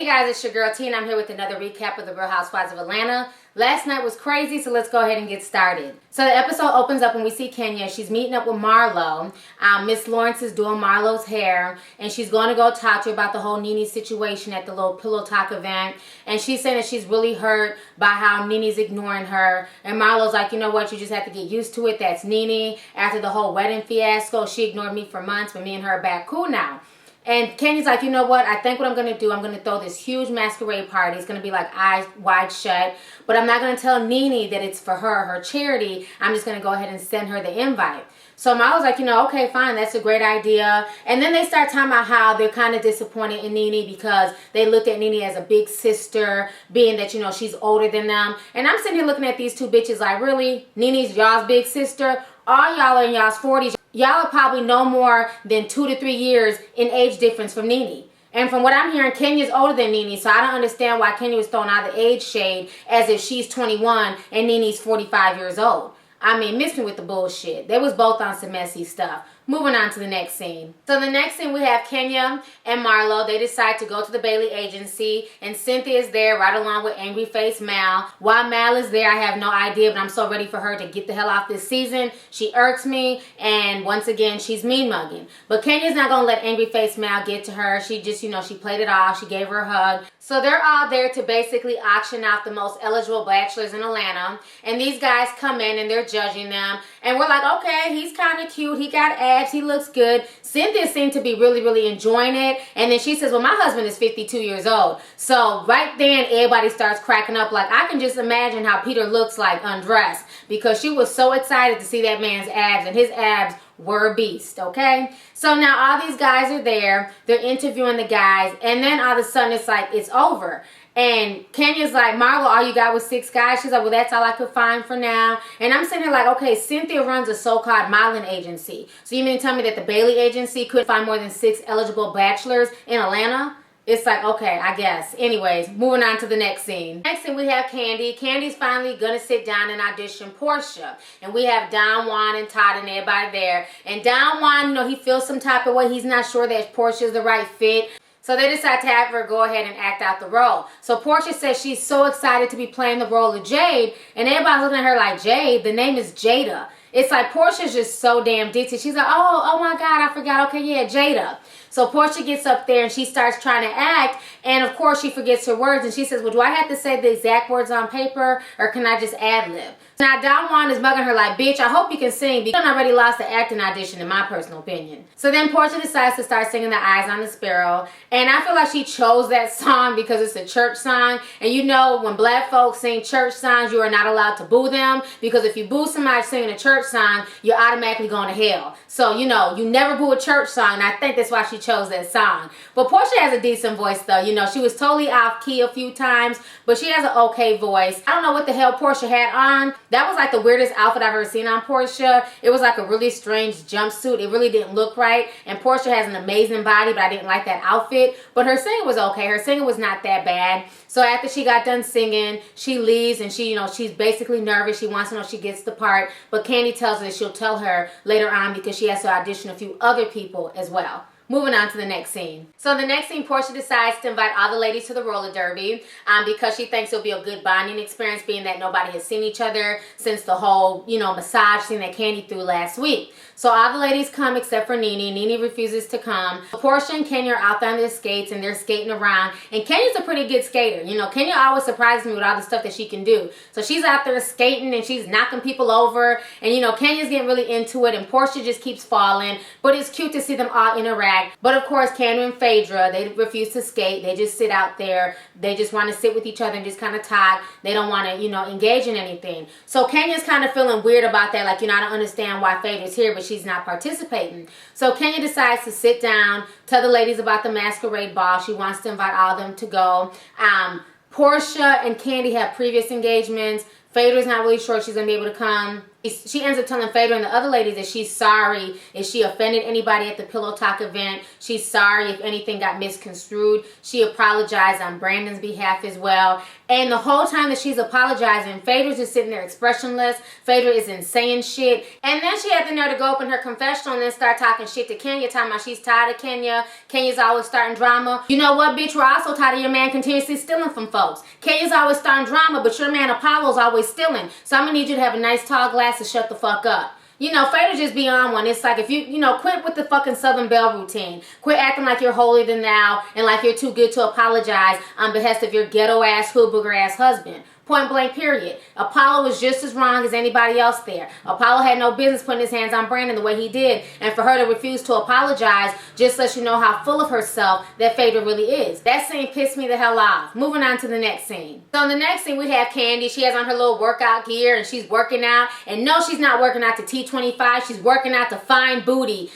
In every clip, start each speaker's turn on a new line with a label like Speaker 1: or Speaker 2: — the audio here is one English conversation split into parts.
Speaker 1: Hey guys, it's your girl T and I'm here with another recap of the Real Housewives of Atlanta. Last night was crazy, so let's go ahead and get started. So the episode opens up and we see Kenya. She's meeting up with Marlo. Miss Lawrence is doing Marlo's hair, and she's going to go talk to her about the whole Nene situation at the little pillow talk event. And she's saying that she's really hurt by how Nene's ignoring her. And Marlo's like, you know what, you just have to get used to it. That's Nene. After the whole wedding fiasco, she ignored me for months, but me and her are back cool now. And Kenya's like, you know what, I think what I'm going to do, I'm going to throw this huge masquerade party. It's going to be like eyes wide shut. But I'm not going to tell Nene that it's for her charity. I'm just going to go ahead and send her the invite. So Marlo's like, you know, okay, fine, that's a great idea. And then they start talking about how they're kind of disappointed in Nene because they looked at Nene as a big sister, being that, you know, she's older than them. And I'm sitting here looking at these two bitches like, really? Nene's y'all's big sister? All y'all are in y'all's 40s. Y'all are probably no more than 2 to 3 years in age difference from Nene. And from what I'm hearing, Kenya's older than Nene, so I don't understand why Kenya was throwing out the age shade as if she's 21 and Nene's 45 years old. I mean, miss me with the bullshit. They was both on some messy stuff. Moving on to the next scene. So the next scene we have Kenya and Marlo. They decide to go to the Bailey agency, and Cynthia is there right along with angry face Mal. Why Mal is there, I have no idea, but I'm so ready for her to get the hell off this season. She irks me, and once again, she's mean mugging. But Kenya's not gonna let angry face Mal get to her. She just, you know, she played it off. She gave her a hug. So they're all there to basically auction out the most eligible bachelors in Atlanta. And these guys come in and they're judging them. And we're like, okay, he's kind of cute. He got abs. He looks good. Cynthia seemed to be really enjoying it. And then she says, well, my husband is 52 years old. So right then, everybody starts cracking up. Like, I can just imagine how Peter looks like undressed, because she was so excited to see that man's abs, and his abs were a beast, okay? So now all these guys are there. They're interviewing the guys. And then all of a sudden, it's like, it's over. And Kenya's like, Marlo, all you got was 6 guys? She's like, well, that's all I could find for now. And I'm sitting here like, okay, Cynthia runs a so-called modeling agency. So you mean to tell me that the Bailey agency couldn't find more than 6 eligible bachelors in Atlanta? It's like, okay, I guess. Anyways, moving on to the next scene. Next thing we have Kandi. Kandi's finally gonna sit down and audition Porsha. And we have Don Juan and Todd and everybody there. And Don Juan, you know, he feels some type of way. He's not sure that Porsha's the right fit. So they decide to have her go ahead and act out the role. So Porsha says she's so excited to be playing the role of Jade. And everybody's looking at her like, Jade? The name is Jada. It's like Porsha's just so damn ditzy. She's like, oh my God, I forgot. Okay, yeah, Jada. So Porsha gets up there and she starts trying to act. And of course she forgets her words. And she says, well, do I have to say the exact words on paper, or can I just ad-lib? Now Don Juan is mugging her like, bitch, I hope you can sing, because you already lost the acting audition in my personal opinion. So then Porsha decides to start singing The Eyes on the Sparrow. And I feel like she chose that song because it's a church song. And you know, when black folks sing church songs, you are not allowed to boo them, because if you boo somebody singing a church song, you're automatically going to hell. So, you know, you never boo a church song, and I think that's why she chose that song. But Porsha has a decent voice though. You know, she was totally off key a few times, but she has an okay voice. I don't know what the hell Porsha had on. That was like the weirdest outfit I've ever seen on Porsha. It was like a really strange jumpsuit. It really didn't look right. And Porsha has an amazing body, but I didn't like that outfit. But her singing was okay. Her singing was not that bad. So after she got done singing, she leaves, and she, you know, she's basically nervous. She wants to know if she gets the part. But Kandi tells her that she'll tell her later on, because she has to audition a few other people as well. Moving on to the next scene. So the next scene, Porsha decides to invite all the ladies to the roller derby because she thinks it'll be a good bonding experience, being that nobody has seen each other since the whole, you know, massage scene that Kandi threw last week. So all the ladies come except for Nene. Nene refuses to come. Porsha and Kenya are out there on their skates, and they're skating around. And Kenya's a pretty good skater. You know, Kenya always surprises me with all the stuff that she can do. So she's out there skating, and she's knocking people over. And, you know, Kenya's getting really into it, and Porsha just keeps falling. But it's cute to see them all interact. But, of course, Kendra and Phaedra, they refuse to skate. They just sit out there. They just want to sit with each other and just kind of talk. They don't want to, you know, engage in anything. So Kenya's kind of feeling weird about that. Like, you know, I don't understand why Phaedra's here, but she's not participating. So Kenya decides to sit down, tell the ladies about the masquerade ball. She wants to invite all of them to go. Porsha and Kandi have previous engagements. Phaedra's not really sure she's going to be able to come. She ends up telling Phaedra and the other ladies that she's sorry if she offended anybody at the Pillow Talk event. She's sorry if anything got misconstrued. She apologized on Brandon's behalf as well. And the whole time that she's apologizing, Phaedra's just sitting there expressionless. Phaedra isn't saying shit. And then she had the nerve to go open her confessional and then start talking shit to Kenya, talking about she's tired of Kenya. Kenya's always starting drama. You know what, bitch? We're also tired of your man continuously stealing from folks. Kenya's always starting drama, but your man Apollo's always stealing. So I'm going to need you to have a nice tall glass to shut the fuck up. You know, Phaedra just be on one. It's like if you know, quit with the fucking Southern Belle routine. Quit acting like you're holier than thou and like you're too good to apologize on behest of your ghetto-ass, hood booger-ass husband. Point blank, period. Apollo was just as wrong as anybody else there. Apollo had no business putting his hands on Brandon the way he did. And for her to refuse to apologize just lets you know how full of herself that Phaedra really is. That scene pissed me the hell off. Moving on to the next scene. So in the next scene, we have Kandi. She has on her little workout gear and she's working out. And no, she's not working out to T25. She's working out to Fine Booty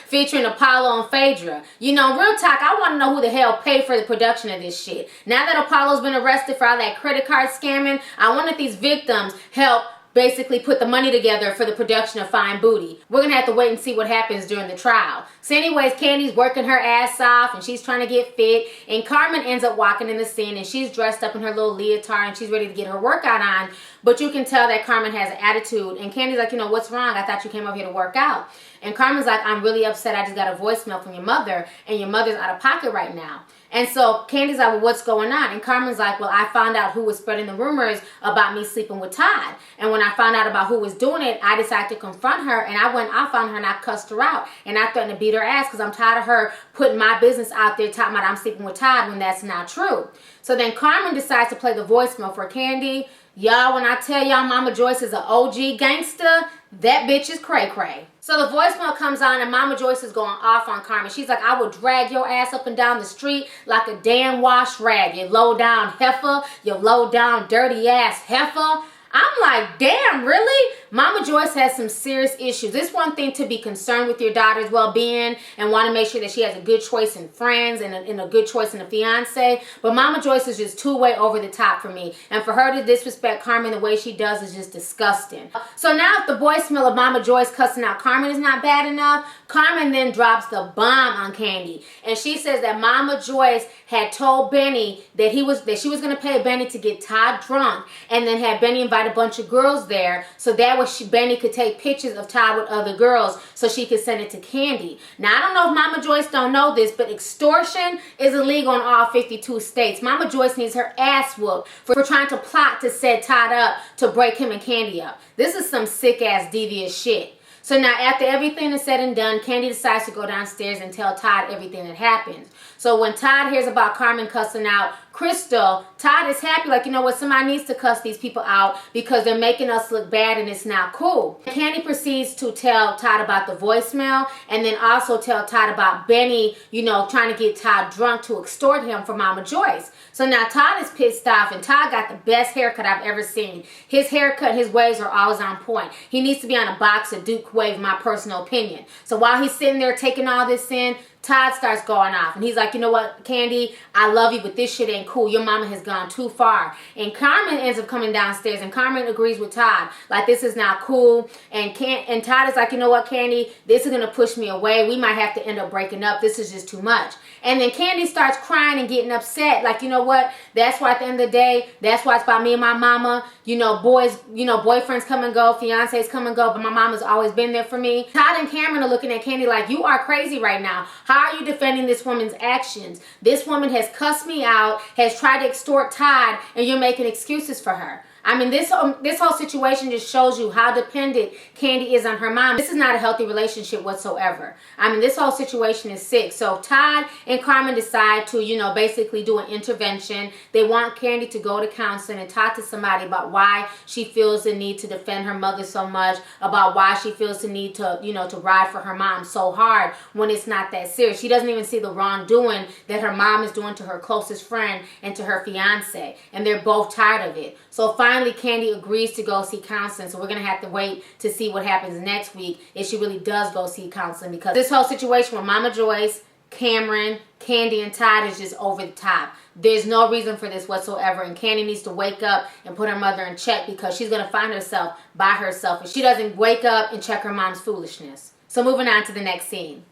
Speaker 1: featuring Apollo and Phaedra. You know, real talk, I want to know who the hell paid for the production of this shit. Now that Apollo's been arrested for all that credit card scamming, I want that these victims help basically put the money together for the production of Fine Booty. We're gonna have to wait and see what happens during the trial. So anyways, Kandi's working her ass off and she's trying to get fit, and Carmen ends up walking in the scene and she's dressed up in her little leotard and she's ready to get her workout on, but you can tell that Carmen has an attitude, and Kandi's like, you know, what's wrong? I thought you came over here to work out. And Carmen's like, I'm really upset. I just got a voicemail from your mother and your mother's out of pocket right now. And so Kandi's like, well, what's going on? And Carmen's like, well, I found out who was spreading the rumors about me sleeping with Todd. And when I found out about who was doing it, I decided to confront her. And I found her and I cussed her out. And I threatened to beat her ass because I'm tired of her putting my business out there talking about I'm sleeping with Todd when that's not true. So then Carmen decides to play the voicemail for Kandi. Y'all, when I tell y'all Mama Joyce is an OG gangster, that bitch is cray-cray. So the voicemail comes on and Mama Joyce is going off on Carmen. She's like, I will drag your ass up and down the street like a damn wash rag. You low down heifer. You low down dirty ass heifer. I'm like, damn, really? Mama Joyce has some serious issues. It's one thing to be concerned with your daughter's well-being and want to make sure that she has a good choice in friends and a good choice in a fiance. But Mama Joyce is just too way over the top for me. And for her to disrespect Carmen the way she does is just disgusting. So now if the voicemail of Mama Joyce cussing out Carmen is not bad enough, Carmen then drops the bomb on Kandi. And she says that Mama Joyce had told Benny that she was going to pay Benny to get Todd drunk and then had Benny invite a bunch of girls there so that way Benny could take pictures of Todd with other girls so she could send it to Kandi. Now, I don't know if Mama Joyce don't know this, but extortion is illegal in all 52 states. Mama Joyce needs her ass whooped for trying to plot to set Todd up to break him and Kandi up. This is some sick-ass devious shit. So now after everything is said and done, Kandi decides to go downstairs and tell Todd everything that happens. So when Todd hears about Carmen cussing out Crystal, Todd is happy, like, you know what, somebody needs to cuss these people out because they're making us look bad and it's not cool. Kandi proceeds to tell Todd about the voicemail and then also tell Todd about Benny, you know, trying to get Todd drunk to extort him for Mama Joyce. So now Todd is pissed off, and Todd got the best haircut I've ever seen. His haircut and his waves are always on point. He needs to be on a box of Duke wave, my personal opinion. So while he's sitting there taking all this in, Todd starts going off. And he's like, you know what, Kandi, I love you, but this shit ain't cool. Your mama has gone too far. And Carmen ends up coming downstairs, and Carmen agrees with Todd. Like, this is not cool. And Todd is like, you know what, Kandi, this is going to push me away. We might have to end up breaking up. This is just too much. And then Kandi starts crying and getting upset. Like, you know what, that's why at the end of the day, that's why it's about me and my mama. You know, boys, you know, boyfriends come and go, fiancés come and go, but my mama's always been there for me. Todd and Cameron are looking at Kandi like, you are crazy right now. How are you defending this woman's actions? This woman has cussed me out, has tried to extort Todd, and you're making excuses for her. I mean, this whole situation just shows you how dependent Kandi is on her mom. This is not a healthy relationship whatsoever. I mean, this whole situation is sick. So Todd and Carmen decide to, you know, basically do an intervention. They want Kandi to go to counseling and talk to somebody about why she feels the need to defend her mother so much, about why she feels the need to, you know, to ride for her mom so hard when it's not that serious. She doesn't even see the wrongdoing that her mom is doing to her closest friend and to her fiance. And they're both tired of it. So finally, Kandi agrees to go see counseling. So we're going to have to wait to see what happens next week if she really does go see counseling. Because this whole situation with Mama Joyce, Cameron, Kandi, and Todd is just over the top. There's no reason for this whatsoever, and Kandi needs to wake up and put her mother in check, because she's going to find herself by herself if she doesn't wake up and check her mom's foolishness. So moving on to the next scene.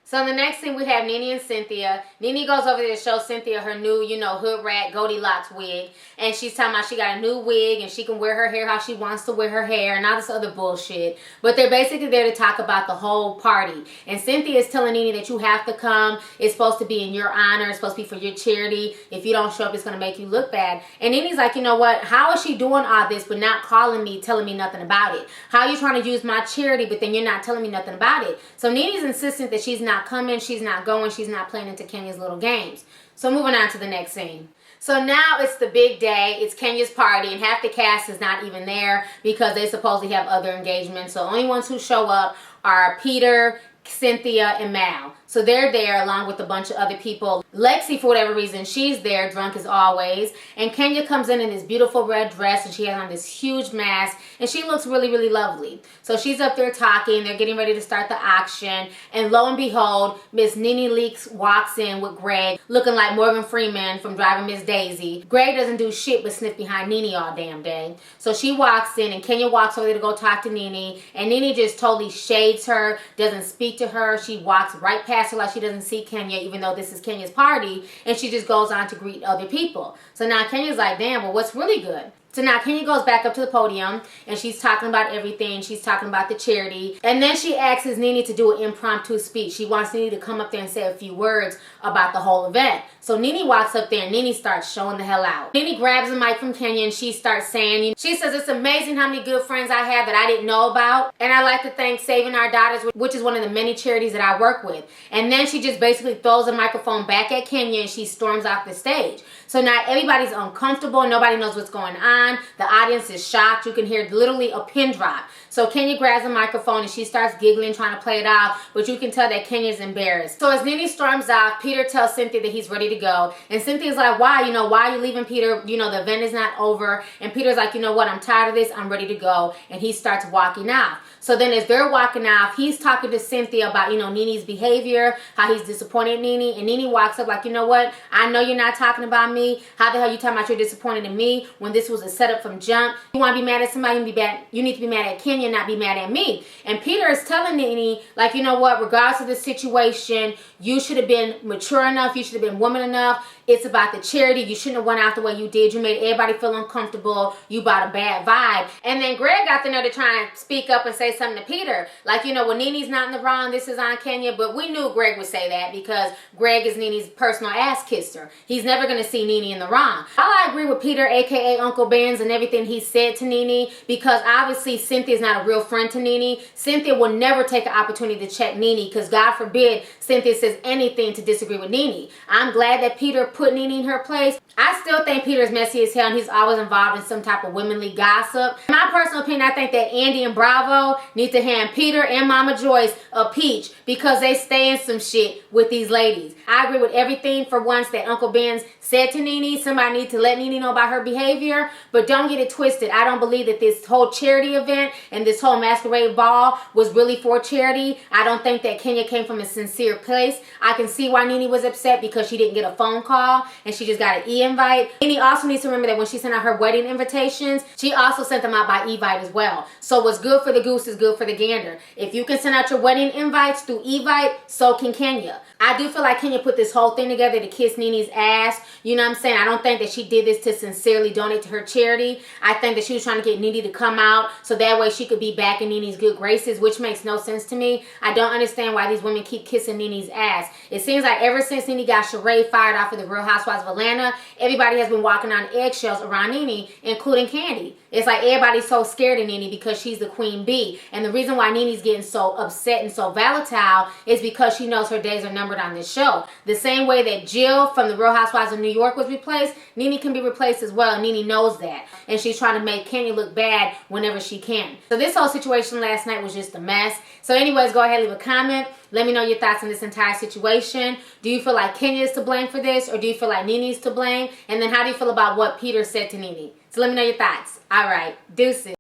Speaker 1: So in the next scene, we have Nene and Cynthia. Nene goes over there to show Cynthia her new, hood rat Goldilocks wig. And she's talking about she got a new wig and she can wear her hair how she wants to wear her hair and all this other bullshit. But they're basically there to talk about the whole party. And Cynthia is telling Nene that you have to come. It's supposed to be in your honor. It's supposed to be for your charity. If you don't show up, it's going to make you look bad. And Nene's like, you know what? How is she doing all this but not calling me, telling me nothing about it? How are you trying to use my charity but then you're not telling me nothing about it? So Nene's insistent that she's not coming, she's not going, she's not playing into Kenya's little games. So moving on to the next scene. So now it's the big day. It's Kenya's party, and half the cast is not even there because they supposedly have other engagements. So the only ones who show up are Peter, Cynthia, and Mal. So they're there along with a bunch of other people. Lexi, for whatever reason, she's there, drunk as always. And Kenya comes in this beautiful red dress, and she has on this huge mask, and she looks really, really lovely. So she's up there talking. They're getting ready to start the auction. And lo and behold, Miss Nene Leakes walks in with Greg, looking like Morgan Freeman from Driving Miss Daisy. Greg doesn't do shit but sniff behind Nene all damn day. So she walks in, and Kenya walks over there to go talk to Nene. And Nene just totally shades her, doesn't speak to her. She walks right past her like she doesn't see Kenya, even though this is Kenya's party, and she just goes on to greet other people. So now Kenya's like, damn, well, what's really good? So now Kenya goes back up to the podium, and she's talking about everything. She's talking about the charity. And then she asks Nene to do an impromptu speech. She wants Nene to come up there and say a few words about the whole event. So Nene walks up there, and Nene starts showing the hell out. Nene grabs the mic from Kenya, and she starts saying, she says, it's amazing how many good friends I have that I didn't know about. And I'd like to thank Saving Our Daughters, which is one of the many charities that I work with. And then she just basically throws the microphone back at Kenya, and she storms off the stage. So now everybody's uncomfortable. Nobody knows what's going on. The audience is shocked. You can hear literally a pin drop. So Kenya grabs the microphone and she starts giggling, trying to play it off, but you can tell that Kenya's embarrassed. So as Nene storms off, Peter tells Cynthia that he's ready to go. And Cynthia's like, why? Why are you leaving, Peter? The event is not over. And Peter's like, you know what? I'm tired of this. I'm ready to go. And he starts walking off. So then as they're walking off, he's talking to Cynthia about, Nene's behavior, how he's disappointed in Nene. And Nene walks up like, you know what? I know you're not talking about me. How the hell you talking about you're disappointed in me when this was a setup from jump? You want to be mad at somebody, you need to be mad at Kenya, not be mad at me. And Peter is telling Nene, like, you know what? Regardless of the situation, you should have been mature enough. You should have been woman enough. It's about the charity. You shouldn't have went out the way you did. You made everybody feel uncomfortable. You brought a bad vibe. And then Greg got the nerve to try and speak up and say something to Peter. Like, well, Nene's not in the wrong. This is on Kenya. But we knew Greg would say that because Greg is Nene's personal ass kisser. He's never going to see Nene in the wrong. I agree with Peter, a.k.a. Uncle Benz, and everything he said to Nene, because obviously Cynthia's not a real friend to Nene. Cynthia will never take an opportunity to check Nene because God forbid Cynthia says anything to disagree with Nene. I'm glad that Peter put Nene in her place. I still think Peter's messy as hell, and he's always involved in some type of womanly gossip. In my personal opinion, I think that Andy and Bravo need to hand Peter and Mama Joyce a peach because they stay in some shit with these ladies. I agree with everything for once that Uncle Ben's said to Nene. Somebody needs to let Nene know about her behavior, but don't get it twisted. I don't believe that this whole charity event and this whole masquerade ball was really for charity. I don't think that Kenya came from a sincere place. I can see why Nene was upset because she didn't get a phone call and she just got an e-invite. Nene also needs to remember that when she sent out her wedding invitations, she also sent them out by e-vite as well. So what's good for the goose is good for the gander. If you can send out your wedding invites through e-vite, so can Kenya. I do feel like Kenya put this whole thing together to kiss Nene's ass. You know what I'm saying? I don't think that she did this to sincerely donate to her charity. I think that she was trying to get Nene to come out so that way she could be back in Nene's good graces, which makes no sense to me. I don't understand why these women keep kissing Nene's ass. It seems like ever since Nene got Sheree fired off of the Real Housewives of Atlanta, everybody has been walking on eggshells around Nene, including Kandi. It's like everybody's so scared of Nene because she's the queen bee. And the reason why Nene's getting so upset and so volatile is because she knows her days are numbered on this show. The same way that Jill from the Real Housewives of New York was replaced, Nene can be replaced as well. Nene knows that. And she's trying to make Kenya look bad whenever she can. So this whole situation last night was just a mess. So anyways, go ahead and leave a comment. Let me know your thoughts on this entire situation. Do you feel like Kenya is to blame for this, or do you feel like Nene is to blame? And then how do you feel about what Peter said to Nene? So let me know your thoughts. All right, deuces.